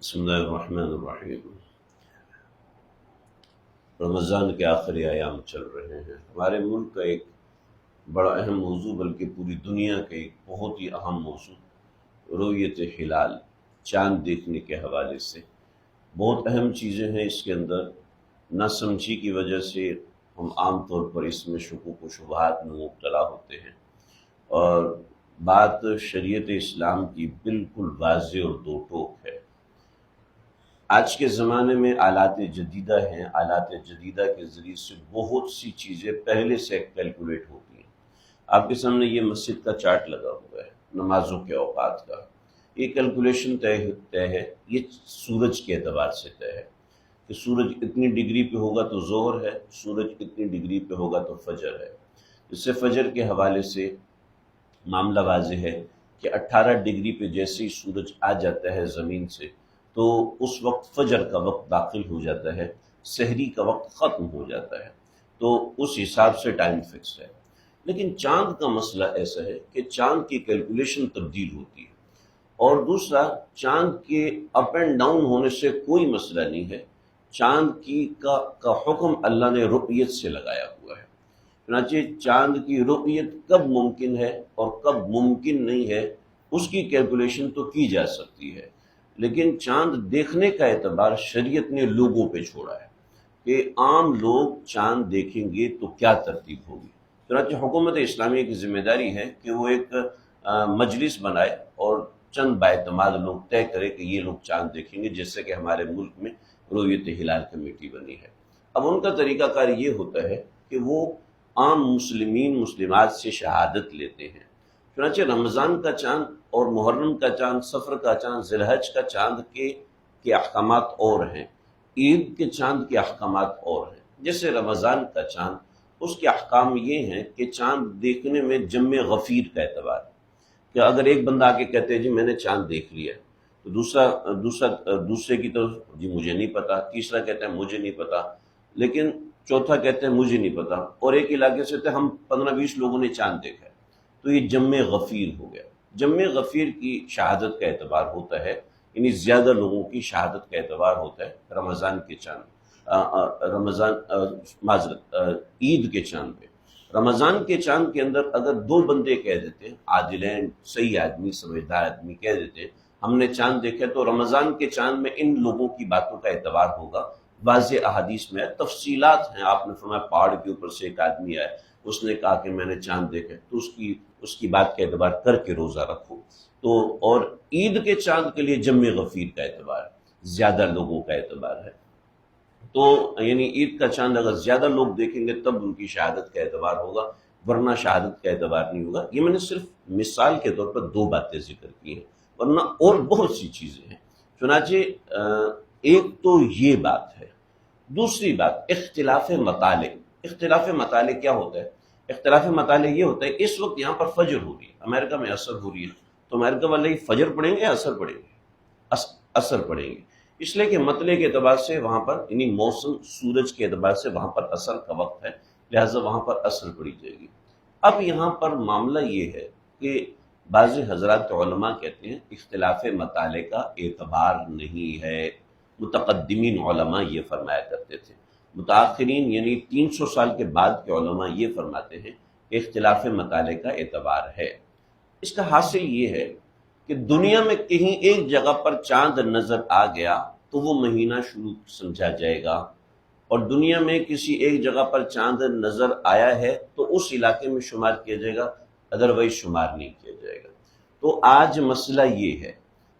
بسم اللہ الرحمن الرحیم۔ رمضان کے آخری ایام چل رہے ہیں۔ ہمارے ملک کا ایک بڑا اہم موضوع، بلکہ پوری دنیا کا ایک بہت ہی اہم موضوع رؤیت ہلال، چاند دیکھنے کے حوالے سے بہت اہم چیزیں ہیں اس کے اندر۔ نہ سمجھی کی وجہ سے ہم عام طور پر اس میں شکوک و شبہات میں مبتلا ہوتے ہیں، اور بات شریعت اسلام کی بالکل واضح اور دو ٹوک ہے۔ آج کے زمانے میں آلات جدیدہ ہیں، آلات جدیدہ کے ذریعے سے بہت سی چیزیں پہلے سے کیلکولیٹ ہوتی ہیں۔ آپ کے سامنے یہ مسجد کا چارٹ لگا ہوا ہے، نمازوں کے اوقات کا۔ یہ کیلکولیشن طے ہے، یہ سورج کے اعتبار سے طے ہے کہ سورج اتنی ڈگری پہ ہوگا تو ظہر ہے، سورج اتنی ڈگری پہ ہوگا تو فجر ہے۔ اس سے فجر کے حوالے سے معاملہ واضح ہے کہ 18 ڈگری پہ جیسے ہی سورج آ جاتا ہے زمین سے تو اس وقت فجر کا وقت داخل ہو جاتا ہے، سحری کا وقت ختم ہو جاتا ہے، تو اس حساب سے ٹائم فکس ہے۔ لیکن چاند کا مسئلہ ایسا ہے کہ چاند کی کیلکولیشن تبدیل ہوتی ہے، اور دوسرا چاند کے اپ اینڈ ڈاؤن ہونے سے کوئی مسئلہ نہیں ہے۔ چاند کا حکم اللہ نے رؤیت سے لگایا ہوا ہے۔ چنانچہ چاند کی رؤیت کب ممکن ہے اور کب ممکن نہیں ہے، اس کی کیلکولیشن تو کی جا سکتی ہے، لیکن چاند دیکھنے کا اعتبار شریعت نے لوگوں پہ چھوڑا ہے کہ عام لوگ چاند دیکھیں گے تو کیا ترتیب ہوگی۔ چنانچہ حکومت اسلامیہ کی ذمہ داری ہے کہ وہ ایک مجلس بنائے اور چند باعتماد لوگ طے کرے کہ یہ لوگ چاند دیکھیں گے، جیسے کہ ہمارے ملک میں رؤیت ہلال کمیٹی بنی ہے۔ اب ان کا طریقہ کار یہ ہوتا ہے کہ وہ عام مسلمین مسلمات سے شہادت لیتے ہیں۔ چنانچہ رمضان کا چاند اور محرم کا چاند، سفر کا چاند، ذی الحج کا چاند کے احکامات اور ہیں، عید کے چاند کے احکامات اور ہیں۔ جیسے رمضان کا چاند، اس کے احکام یہ ہیں کہ چاند دیکھنے میں جمع غفیر کا اعتبار ہے کہ اگر ایک بندہ آ کے کہتے ہیں جی میں نے چاند دیکھ لیا، تو دوسرے کی طرف جی مجھے نہیں پتا، تیسرا کہتا ہے مجھے نہیں پتا، لیکن چوتھا کہتے ہیں مجھے نہیں پتا، اور ایک علاقے سے کہتے ہیں ہم 15-20 لوگوں نے چاند دیکھا ہے، تو یہ جمع غفیر ہو گیا۔ جمع غفیر کی شہادت کا اعتبار ہوتا ہے، یعنی زیادہ لوگوں کی شہادت کا اعتبار ہوتا ہے رمضان کے چاند، عید کے چاند پہ۔ رمضان کے چاند کے اندر اگر دو بندے کہہ دیتے ہیں، عادلین، صحیح آدمی، سمجھدار آدمی کہہ دیتے ہیں ہم نے چاند دیکھا، تو رمضان کے چاند میں ان لوگوں کی باتوں کا اعتبار ہوگا۔ واضح احادیث میں تفصیلات ہیں، آپ نے فرمایا پہاڑ کے اوپر سے ایک آدمی آئے، اس نے کہا کہ میں نے چاند دیکھا، تو اس کی بات کا اعتبار کر کے روزہ رکھو۔ تو اور عید کے چاند کے لیے جمع غفیر کا اعتبار ہے، زیادہ لوگوں کا اعتبار ہے۔ تو یعنی عید کا چاند اگر زیادہ لوگ دیکھیں گے تب ان کی شہادت کا اعتبار ہوگا، ورنہ شہادت کا اعتبار نہیں ہوگا۔ یہ میں نے صرف مثال کے طور پر 2 باتیں ذکر کی ہیں، ورنہ اور بہت سی چیزیں ہیں۔ چنانچہ ایک تو یہ بات ہے۔ دوسری بات اختلاف مطالع۔ اختلاف مطالع کیا ہوتا ہے؟ اختلاف مطالع یہ ہوتا ہے کہ اس وقت یہاں پر فجر ہو رہی ہے، امریکہ میں عصر ہو رہی ہے، تو امریکہ والے ہی فجر پڑھیں گے یا عصر پڑھیں گے؟ عصر پڑھیں گے، اس لیے کہ مطلع کے اعتبار سے وہاں پر یعنی موسم سورج کے اعتبار سے وہاں پر عصر کا وقت ہے، لہٰذا وہاں پر عصر پڑھی جائے گی۔ اب یہاں پر معاملہ یہ ہے کہ بعض حضرات علماء کہتے ہیں اختلاف مطالع کا اعتبار نہیں ہے۔ متقدمین علماء یہ فرمایا کرتے تھے، متاخرین یعنی 300 سال کے بعد کے علماء یہ فرماتے ہیں کہ اختلاف مطالع کا اعتبار ہے۔ اس کا حاصل یہ ہے کہ دنیا میں کہیں ایک جگہ پر چاند نظر آ گیا تو وہ مہینہ شروع سمجھا جائے گا، اور دنیا میں کسی ایک جگہ پر چاند نظر آیا ہے تو اس علاقے میں شمار کیا جائے گا، ادروائز شمار نہیں کیا جائے گا۔ تو آج مسئلہ یہ ہے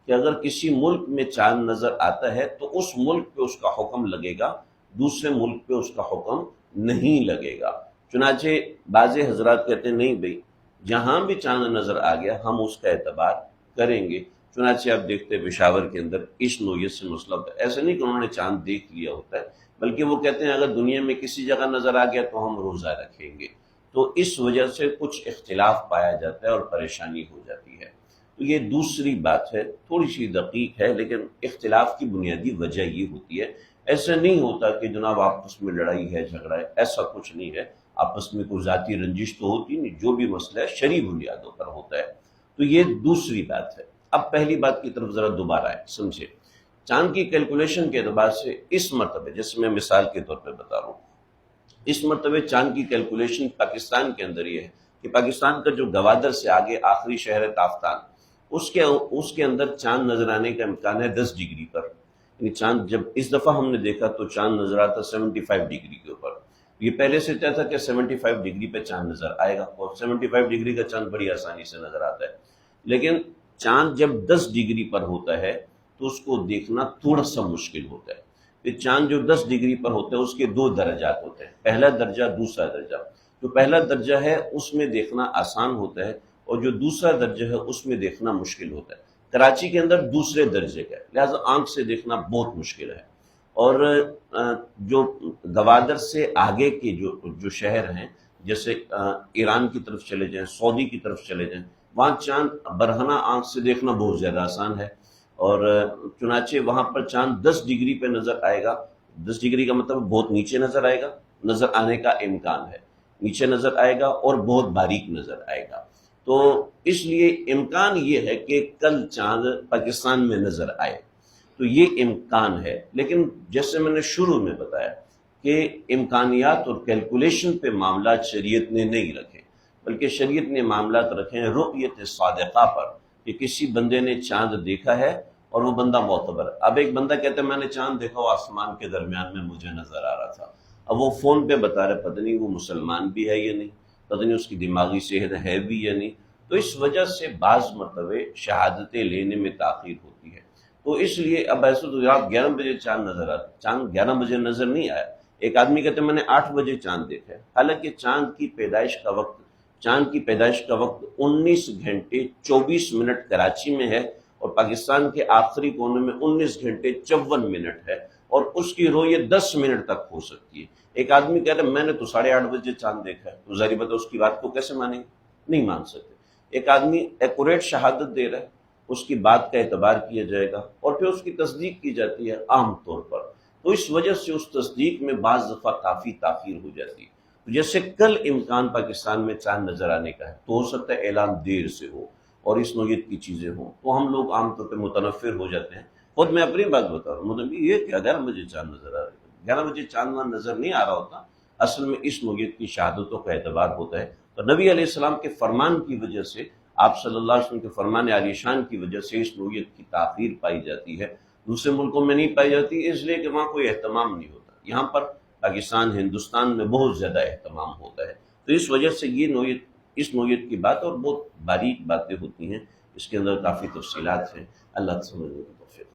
کہ اگر کسی ملک میں چاند نظر آتا ہے تو اس ملک پہ اس کا حکم لگے گا، دوسرے ملک پہ اس کا حکم نہیں لگے گا۔ چنانچہ بعض حضرات کہتے ہیں نہیں بھئی، جہاں بھی چاند نظر آ گیا ہم اس کا اعتبار کریں گے۔ چنانچہ آپ دیکھتے ہیں پشاور کے اندر اس نوعیت سے مسئلہ ہوتا ہے۔ ایسا نہیں کہ انہوں نے چاند دیکھ لیا ہوتا ہے، بلکہ وہ کہتے ہیں اگر دنیا میں کسی جگہ نظر آ گیا تو ہم روزہ رکھیں گے۔ تو اس وجہ سے کچھ اختلاف پایا جاتا ہے اور پریشانی ہو جاتی ہے۔ تو یہ دوسری بات ہے، تھوڑی سی دقیق ہے، لیکن اختلاف کی بنیادی وجہ یہ ہوتی ہے۔ ایسا نہیں ہوتا کہ جناب آپس میں لڑائی ہے، جھگڑا ہے، ایسا کچھ نہیں ہے۔ آپس میں کوئی ذاتی رنجش تو ہوتی نہیں، جو بھی مسئلہ ہے شرعی بنیادوں پر ہوتا ہے۔ تو یہ دوسری بات ہے۔ اب پہلی بات کی طرف ذرا دوبارہ آئے، سمجھے چاند کی کیلکولیشن کے اعتبار سے اس مرتبہ، جیسے میں مثال کے طور پہ بتا رہا ہوں، اس مرتبہ چاند کی کیلکولیشن پاکستان کے اندر یہ ہے کہ پاکستان کا جو گوادر سے آگے آخری شہر ہے تافتان، اس کے اندر چاند نظر آنے کا امکان ہے 10 ڈگری پر. یعنی چاند جب اس دفعہ ہم نے دیکھا تو چاند نظر آتا 75 ڈگری کے اوپر. یہ پہلے سے طے تھا کہ 75 ڈگری پہ چاند نظر آئے گا، اور 75 ڈگری کا چاند بڑی آسانی سے نظر آتا ہے. لیکن چاند جب 10 ڈگری پر ہوتا ہے تو اس کو دیکھنا تھوڑا سا مشکل ہوتا ہے. پھر چاند جو 10 ڈگری پر ہوتا ہے اس کے 2 درجات ہوتے ہیں، پہلا درجہ دوسرا درجہ. جو پہلا درجہ ہے اس میں دیکھنا آسان ہوتا ہے، اور جو دوسرا درجہ ہے اس میں دیکھنا مشکل ہوتا ہے. کراچی کے اندر دوسرے درجے کا ہے، لہٰذا آنکھ سے دیکھنا بہت مشکل ہے. اور جو گوادر سے آگے کے جو شہر ہیں، جیسے ایران کی طرف چلے جائیں، سعودی کی طرف چلے جائیں، وہاں چاند برہنہ آنکھ سے دیکھنا بہت زیادہ آسان ہے. اور چنانچہ وہاں پر چاند 10 ڈگری پہ نظر آئے گا. 10 ڈگری کا مطلب بہت نیچے نظر آئے گا، نظر آنے کا امکان ہے، نیچے نظر آئے گا اور بہت باریک نظر آئے گا. تو اس لیے امکان یہ ہے کہ کل چاند پاکستان میں نظر آئے، تو یہ امکان ہے. لیکن جیسے میں نے شروع میں بتایا کہ امکانیات اور کیلکولیشن پہ معاملات شریعت نے نہیں رکھے، بلکہ شریعت نے معاملات رکھے ہیں رؤیت صادقہ پر، کہ کسی بندے نے چاند دیکھا ہے اور وہ بندہ معتبر. اب ایک بندہ کہتا ہے میں نے چاند دیکھا، وہ آسمان کے درمیان میں مجھے نظر آ رہا تھا. اب وہ فون پہ بتا رہے، پتہ نہیں وہ مسلمان بھی ہے یا نہیں، پتہ نہیں اس کی دماغی صحت ہے بھی یا نہیں. تو اس وجہ سے بعض مرتبہ شہادتیں لینے میں تاخیر ہوتی ہے. تو اس لیے اب ایسے تو رات 11 بجے چاند نظر آتا، چاند 11 بجے نظر نہیں آیا. ایک آدمی کہتے ہیں میں نے 8 بجے چاند دیکھا ہے، حالانکہ چاند کی پیدائش کا وقت 19 گھنٹے 24 منٹ کراچی میں ہے، اور پاکستان کے آخری کونے میں 19 گھنٹے 54 منٹ ہے، اور اس کی رؤیت 10 منٹ تک ہو سکتی ہے. ایک آدمی کہہ رہا ہے میں نے تو 8:30 بجے چاند دیکھا ہے، تو ظاہر بات ہے اس کی بات کو کیسے مانیں گے؟ نہیں مان سکتے. ایک آدمی ایکوریٹ شہادت دے رہا ہے، اس کی بات کا اعتبار کیا جائے گا، اور پھر اس کی تصدیق کی جاتی ہے عام طور پر. تو اس وجہ سے اس تصدیق میں بعض دفعہ کافی تاخیر ہو جاتی ہے. جیسے کل امکان پاکستان میں چاند نظر آنے کا ہے، تو ہو سکتا ہے اعلان دیر سے ہو اور اس نوعیت کی چیزیں ہوں، تو ہم لوگ عام طور پہ متنفر ہو جاتے ہیں. خود میں اپنی بات بتا رہا ہوں، مطلب یہ کہ 11 بجے چاند نظر آ رہا ہے، 11 بجے چاند وہاں نظر نہیں آ رہا ہوتا. اصل میں اس نوعیت کی شہادتوں کا اعتبار ہوتا ہے. تو نبی علیہ السلام کے فرمان کی وجہ سے، آپ صلی اللہ علیہ وسلم کے فرمان عالی شان کی وجہ سے اس نوعیت کی تاخیر پائی جاتی ہے. دوسرے ملکوں میں نہیں پائی جاتی، اس لیے کہ وہاں کوئی اہتمام نہیں ہوتا. یہاں پر پاکستان، ہندوستان میں بہت زیادہ اہتمام ہوتا ہے. تو اس وجہ سے اس نوعیت کی بات اور بہت باریک باتیں ہوتی ہیں، اس کے اندر کافی تفصیلات ہیں. اللہ سمجھے.